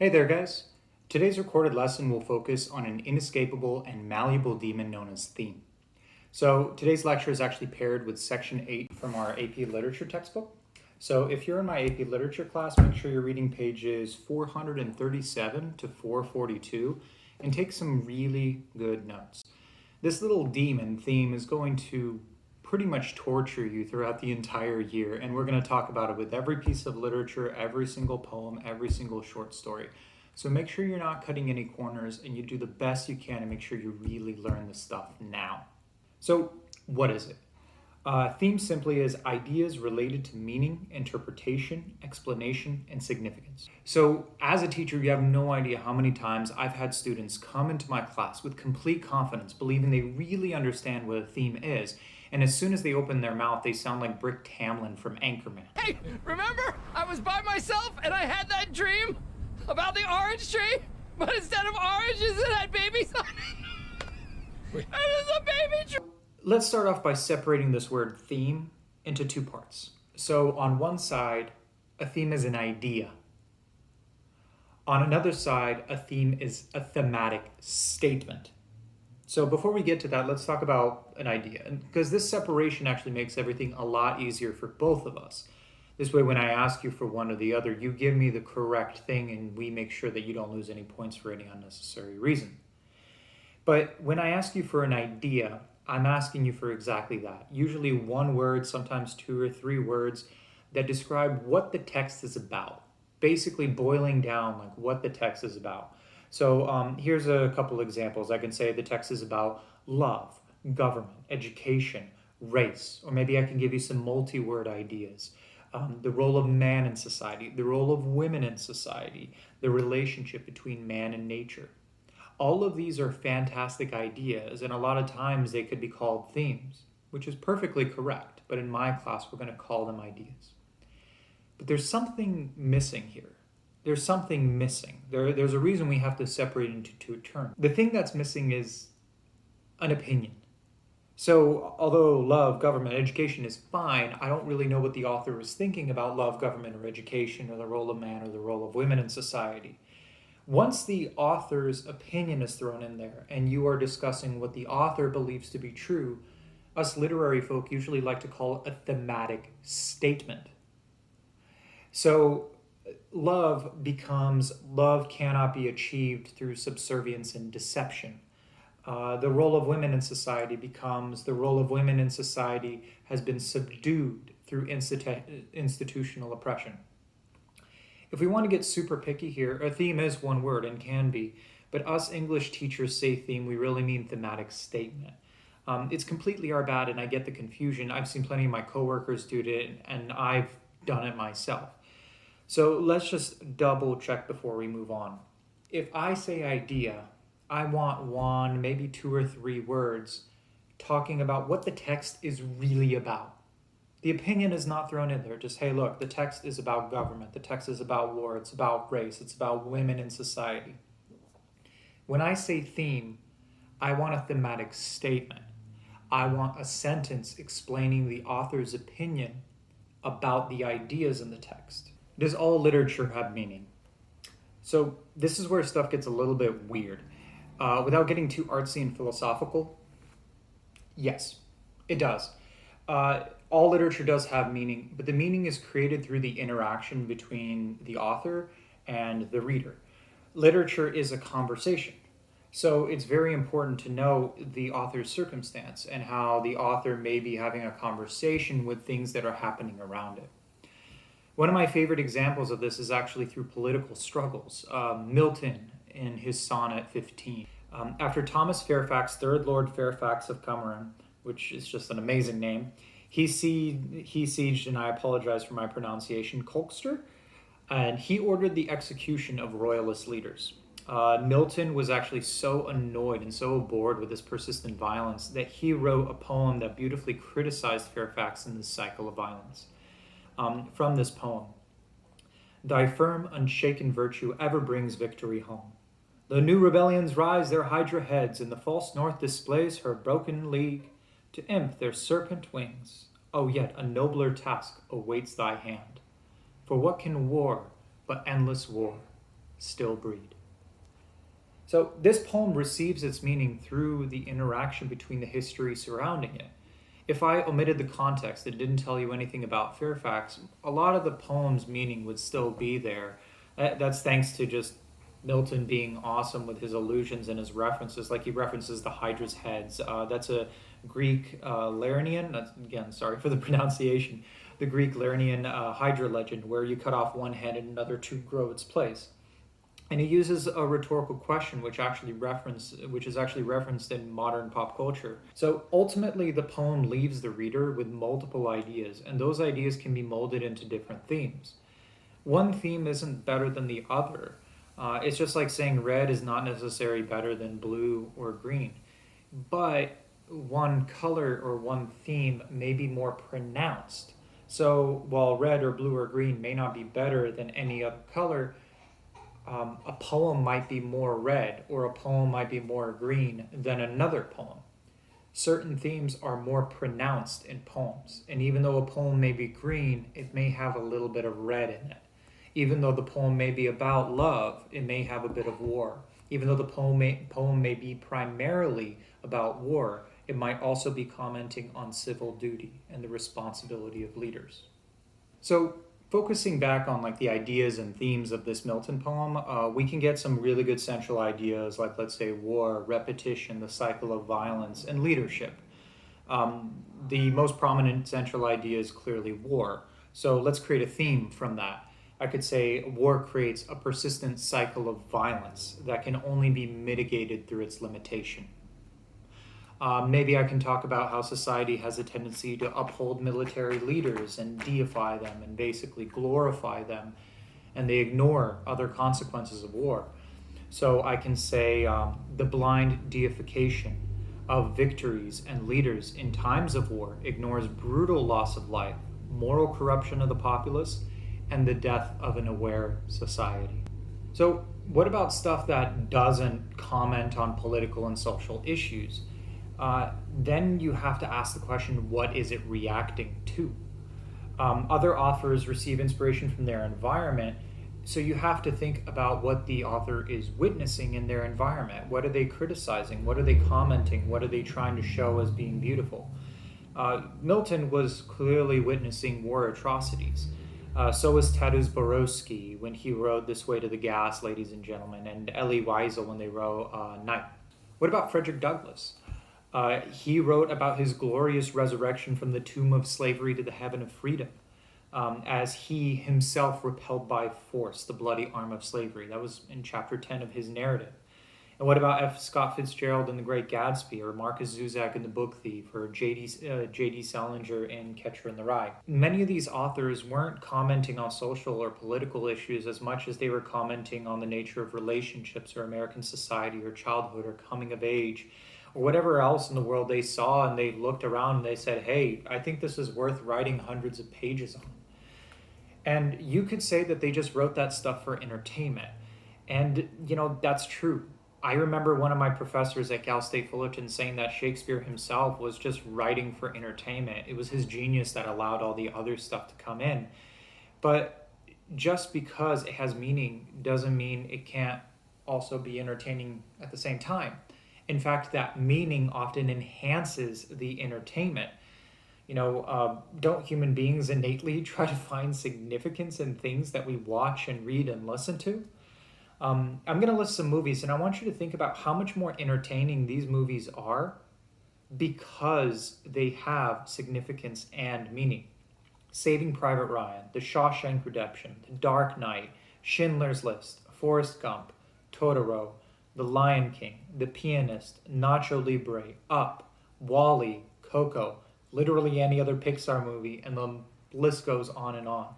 Hey there, guys. Today's recorded lesson will focus on an inescapable and malleable demon known as theme. So today's lecture is actually paired with section 8 from our AP Literature textbook. So if you're in my AP Literature class, make sure you're reading pages 437 to 442 and take some really good notes. This little demon theme is going to pretty much torture you throughout the entire year, and we're going to talk about it with every piece of literature, every single poem, every single short story. So make sure you're not cutting any corners and you do the best you can to make sure you really learn this stuff now. So what is it? Theme simply is ideas related to meaning, interpretation, explanation, and significance. So as a teacher, you have no idea how many times I've had students come into my class with complete confidence, believing they really understand what a theme is. And as soon as they open their mouth, they sound like Brick Tamlin from Anchorman. Hey, remember? I was by myself and I had that dream about the orange tree, but instead of oranges, it had babies on it. It is a baby tree. Let's start off by separating this word theme into two parts. So on one side, a theme is an idea. On another side, a theme is a thematic statement. So before we get to that, let's talk about an idea, because this separation actually makes everything a lot easier for both of us. This way, when I ask you for one or the other, you give me the correct thing and we make sure that you don't lose any points for any unnecessary reason. But when I ask you for an idea, I'm asking you for exactly that. Usually one word, sometimes two or three words that describe what the text is about. Basically boiling down like what the text is about. So here's a couple examples. I can say the text is about love, government, education, race, or maybe I can give you some multi-word ideas. The role of man in society, the role of women in society, the relationship between man and nature. All of these are fantastic ideas, and a lot of times they could be called themes, which is perfectly correct, but in my class we're going to call them ideas. But there's something missing here. There's something missing. There's a reason we have to separate into two terms. The thing that's missing is an opinion. So although love, government, education is fine, I don't really know what the author was thinking about love, government, or education, or the role of man, or the role of women in society. Once the author's opinion is thrown in there, and you are discussing what the author believes to be true, us literary folk usually like to call it a thematic statement. So love cannot be achieved through subservience and deception. The role of women in society becomes the role of women in society has been subdued through institutional oppression. If we want to get super picky here, a theme is one word and can be, but us English teachers say theme, we really mean thematic statement. It's completely our bad, and I get the confusion. I've seen plenty of my coworkers do it, and I've done it myself. So let's just double check before we move on. If I say idea, I want one, maybe two or three words talking about what the text is really about. The opinion is not thrown in there. Just, hey, look, the text is about government. The text is about war. It's about race. It's about women in society. When I say theme, I want a thematic statement. I want a sentence explaining the author's opinion about the ideas in the text. Does all literature have meaning? So this is where stuff gets a little bit weird. Without getting too artsy and philosophical, yes, it does. All literature does have meaning, but the meaning is created through the interaction between the author and the reader. Literature is a conversation. So it's very important to know the author's circumstance and how the author may be having a conversation with things that are happening around it. One of my favorite examples of this is actually through political struggles. Milton in his Sonnet 15. After Thomas Fairfax, 3rd Lord Fairfax of Cumberland, which is just an amazing name, he sieged, and I apologize for my pronunciation, Colchester, and he ordered the execution of royalist leaders. Milton was actually so annoyed and so bored with this persistent violence that he wrote a poem that beautifully criticized Fairfax in this cycle of violence. From this poem, thy firm, unshaken virtue ever brings victory home. The new rebellions rise their hydra heads, and the false north displays her broken league to imp their serpent wings. Oh, yet a nobler task awaits thy hand. For what can war but endless war? still breed. So this poem receives its meaning through the interaction between the history surrounding it. If I omitted the context and didn't tell you anything about Fairfax, a lot of the poem's meaning would still be there. That's thanks to just Milton being awesome with his allusions and his references. Like he references the Hydra's heads. That's a Greek Lernian. Again, sorry for the pronunciation. The Greek Lernian Hydra legend, where you cut off one head and another to grow its place. And he uses a rhetorical question, which is actually referenced in modern pop culture. So ultimately, the poem leaves the reader with multiple ideas, and those ideas can be molded into different themes. One theme isn't better than the other. It's just like saying red is not necessarily better than blue or green, but one color or one theme may be more pronounced. So while red or blue or green may not be better than any other color, a poem might be more red or a poem might be more green than another poem. Certain themes are more pronounced in poems, and even though a poem may be green, it may have a little bit of red in it. Even though the poem may be about love, it may have a bit of war. Even though the poem may be primarily about war, it might also be commenting on civil duty and the responsibility of leaders. So focusing back on like the ideas and themes of this Milton poem, we can get some really good central ideas like, let's say, war, repetition, the cycle of violence, and leadership. The most prominent central idea is clearly war. So let's create a theme from that. I could say war creates a persistent cycle of violence that can only be mitigated through its limitation. Maybe I can talk about how society has a tendency to uphold military leaders and deify them and basically glorify them, and they ignore other consequences of war. So I can say the blind deification of victories and leaders in times of war ignores brutal loss of life, moral corruption of the populace, and the death of an aware society. So what about stuff that doesn't comment on political and social issues? Then you have to ask the question, what is it reacting to? Other authors receive inspiration from their environment, so you have to think about what the author is witnessing in their environment. What are they criticizing? What are they commenting? What are they trying to show as being beautiful? Milton was clearly witnessing war atrocities. So was Tadeusz Borowski when he wrote This Way to the Gas, Ladies and Gentlemen, and Elie Wiesel when they wrote Night. What about Frederick Douglass? He wrote about his glorious resurrection from the tomb of slavery to the heaven of freedom, as he himself repelled by force the bloody arm of slavery. That was in chapter 10 of his narrative. And what about F. Scott Fitzgerald in The Great Gatsby, or Marcus Zusak in The Book Thief, or J.D. Salinger in Catcher in the Rye? Many of these authors weren't commenting on social or political issues as much as they were commenting on the nature of relationships or American society or childhood or coming of age, or whatever else in the world they saw, and they looked around and they said, hey, I think this is worth writing hundreds of pages on. And you could say that they just wrote that stuff for entertainment. And, that's true. I remember one of my professors at Cal State Fullerton saying that Shakespeare himself was just writing for entertainment. It was his genius that allowed all the other stuff to come in. But just because it has meaning doesn't mean it can't also be entertaining at the same time. In fact, that meaning often enhances the entertainment. Don't human beings innately try to find significance in things that we watch and read and listen to? I'm going to list some movies, and I want you to think about how much more entertaining these movies are because they have significance and meaning. Saving Private Ryan, The Shawshank Redemption, The Dark Knight, Schindler's List, Forrest Gump, Totoro, The Lion King, The Pianist, Nacho Libre, Up, WALL-E, Coco, literally any other Pixar movie, and the list goes on and on.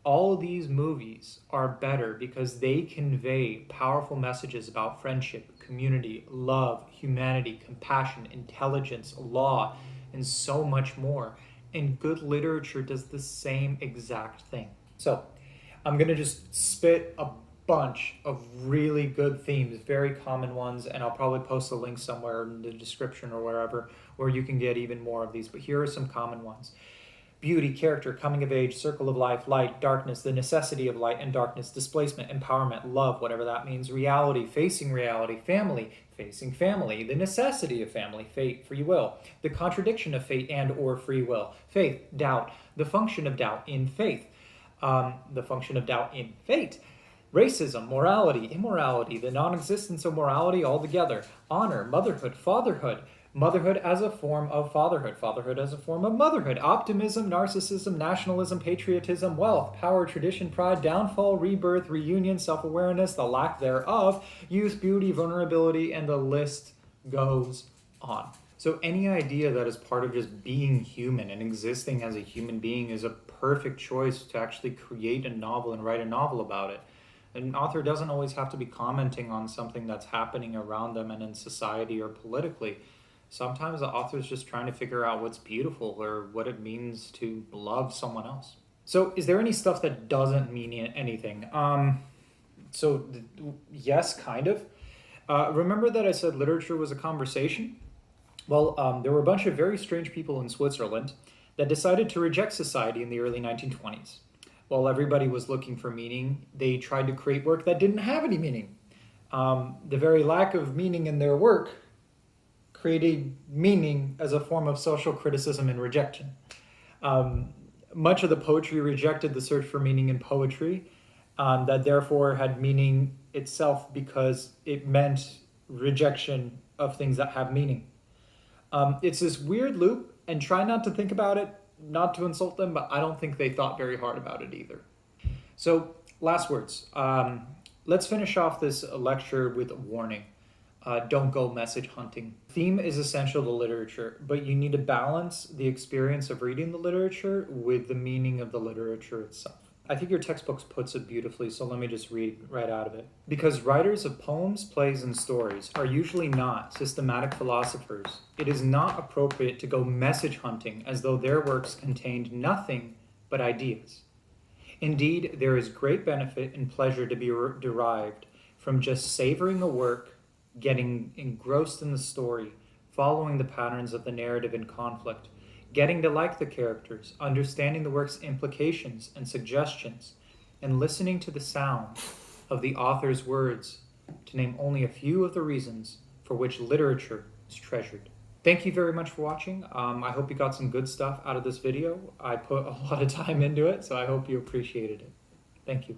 All these movies are better because they convey powerful messages about friendship, community, love, humanity, compassion, intelligence, law, and so much more. And good literature does the same exact thing. So I'm going to just spit a bunch of really good themes, very common ones, and I'll probably post a link somewhere in the description or wherever where you can get even more of these. But here are some common ones. beauty, character, coming of age, circle of life, light, darkness, the necessity of light and darkness, displacement, empowerment, love, whatever that means, reality, family, facing family, the necessity of family, fate, free will, the contradiction of fate and or free will, faith, doubt, the function of doubt in faith, the function of doubt in fate, racism, morality, immorality, the non-existence of morality altogether, honor, motherhood, fatherhood, motherhood as a form of fatherhood, fatherhood as a form of motherhood, optimism, narcissism, nationalism, patriotism, wealth, power, tradition, pride, downfall, rebirth, reunion, self-awareness, the lack thereof, youth, beauty, vulnerability, and the list goes on. So any idea that is part of just being human and existing as a human being is a perfect choice to actually create a novel and write a novel about it. An author doesn't always have to be commenting on something that's happening around them and in society or politically. Sometimes the author's just trying to figure out what's beautiful or what it means to love someone else. So is there any stuff that doesn't mean anything? Yes, kind of. Remember that I said literature was a conversation? Well, there were a bunch of very strange people in Switzerland that decided to reject society in the early 1920s. While everybody was looking for meaning, they tried to create work that didn't have any meaning. The very lack of meaning in their work created meaning as a form of social criticism and rejection. Much of the poetry rejected the search for meaning in poetry, that therefore had meaning itself because it meant rejection of things that have meaning. It's this weird loop, and try not to think about it, not to insult them, but I don't think they thought very hard about it either. So, last words. Let's finish off this lecture with a warning. Don't go message hunting. Theme is essential to literature, but you need to balance the experience of reading the literature with the meaning of the literature itself. I think your textbook puts it beautifully, so let me just read right out of it. Because writers of poems, plays, and stories are usually not systematic philosophers, it is not appropriate to go message hunting as though their works contained nothing but ideas. Indeed, there is great benefit and pleasure to be derived from just savoring a work, getting engrossed in the story, following the patterns of the narrative in conflict, getting to like the characters, understanding the work's implications and suggestions, and listening to the sound of the author's words, to name only a few of the reasons for which literature is treasured. Thank you very much for watching. I hope you got some good stuff out of this video. I put a lot of time into it, so I hope you appreciated it. Thank you.